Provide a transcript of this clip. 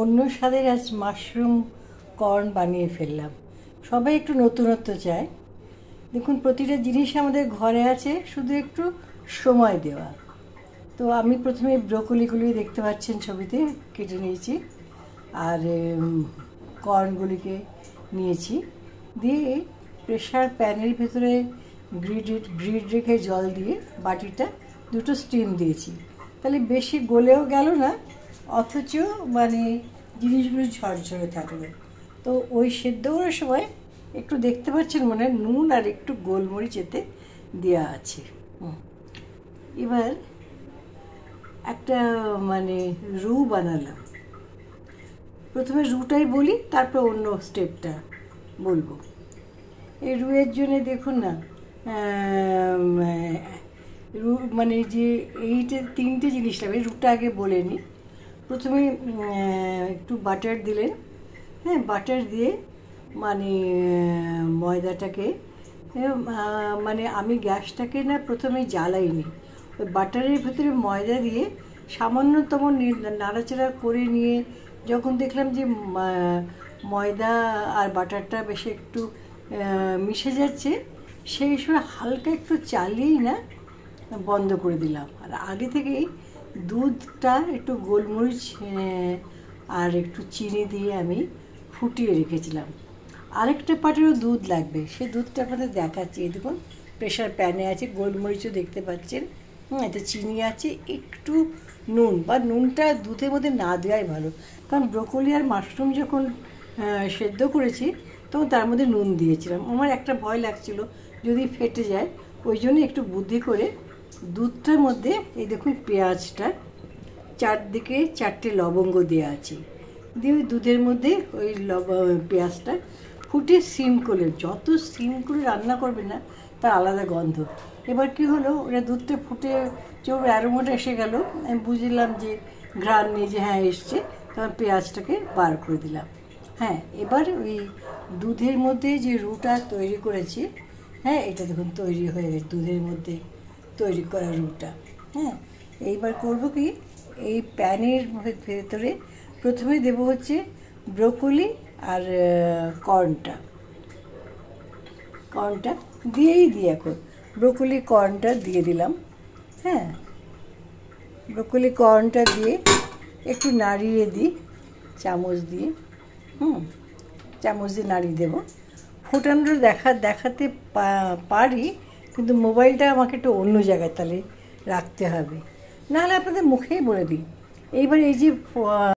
অন্য স্বাদের আজ মাশরুম কর্ন বানিয়ে ফেললাম। সবাই একটু নতুনত্ব চায়। দেখুন, প্রতিটা জিনিস আমাদের ঘরে আছে, শুধু একটু সময় দেওয়া। তো আমি প্রথমে ব্রোকলিগুলি দেখতে পাচ্ছেন ছবিতে কেটে নিয়েছি, আর কর্নগুলিকে নিয়েছি, দিয়ে প্রেশার প্যানের ভেতরে গ্রিড রেখে জল দিয়ে বাটিটা দুটো স্টিম দিয়েছি। তাহলে বেশি গলেও গেল না, অথচ মানে জিনিসগুলো ঝরঝরে থাকলো। তো ওই সেদ্ধ করার সময় একটু দেখতে পাচ্ছেন মনে হয় নুন আর একটু গোলমরিচ এতে দেওয়া আছে। এবার একটা মানে রু বানালাম। প্রথমে রুটাই বলি, তারপর অন্য স্টেপটা বলবো। এই রুয়ের জন্য দেখুন না, রু মানে যে এইটা তিনটে জিনিস লাগবে। রুটা আগে বলে নিই। প্রথমে একটু বাটার দিলেন, হ্যাঁ, বাটার দিয়ে মানে ময়দাটাকে মানে আমি গ্যাসটাকে না প্রথমে জ্বালাইনি, ওই বাটারের ভেতরে ময়দা দিয়ে সামান্যতম নাড়াচাড়া করে নিয়ে যখন দেখলাম যে ময়দা আর বাটারটা বেশ একটু মিশে যাচ্ছে, সেই সময় হালকা একটু চালিয়েই না বন্ধ করে দিলাম। আর আগে থেকেই দুধটা একটু গোলমরিচ আর একটু চিনি দিয়ে আমি ফুটিয়ে রেখেছিলাম। আরেকটা পাটেরও দুধ লাগবে, সেই দুধটা আপনাদের দেখাচ্ছি। এই দেখুন, প্রেশার প্যানে আছে, গোলমরিচও দেখতে পাচ্ছেন, এতে চিনি আছে, একটু নুন, বা নুনটা দুধের মধ্যে না দেওয়াই ভালো, কারণ ব্রোকলি আর মাশরুম যখন সেদ্ধ করেছি তখন তার মধ্যে নুন দিয়েছিলাম। আমার একটা ভয় লাগছিল যদি ফেটে যায়, ওই জন্য একটু বুদ্ধি করে দুধটার মধ্যে এই দেখুন পেঁয়াজটা, চারদিকে 4টে লবঙ্গ দেওয়া আছে, দিয়ে ওই দুধের মধ্যে ওই পেঁয়াজটা ফুটে সিম করে, যত সিম করে রান্না করবে না তার আলাদা গন্ধ। এবার কি হলো, ওটা দুধটা ফুটে যে অ্যারোমাটা এসে গেল, আমি বুঝলাম যে ঘ্রাণ নিয়ে যে হ্যাঁ এসছে, তখন পেঁয়াজটাকে বার করে দিলাম। হ্যাঁ, এবার ওই দুধের মধ্যে যে রুটা তৈরি করেছি, হ্যাঁ, এটা দেখুন তৈরি হয়ে গেছে, দুধের মধ্যে তৈরি করা রুটা। হ্যাঁ, এইবার করবো কি, এই প্যানের ভেতরে প্রথমে দেব হচ্ছে ব্রোকলি আর কর্নটা দিয়েই দিই। এখন ব্রোকলি কর্নটা দিয়ে দিলাম। হ্যাঁ, ব্রোকলি কর্নটা দিয়ে একটু নাড়িয়ে দিই চামচ দিয়ে। চামচ দিয়ে নাড়িয়ে দেবো। ফোটানোর দেখাতে পারি, কিন্তু মোবাইলটা আমাকে একটু অন্য জায়গায় তাহলে রাখতে হবে, নাহলে আপনাদের মুখেই বলে দিই। এইবার এই যে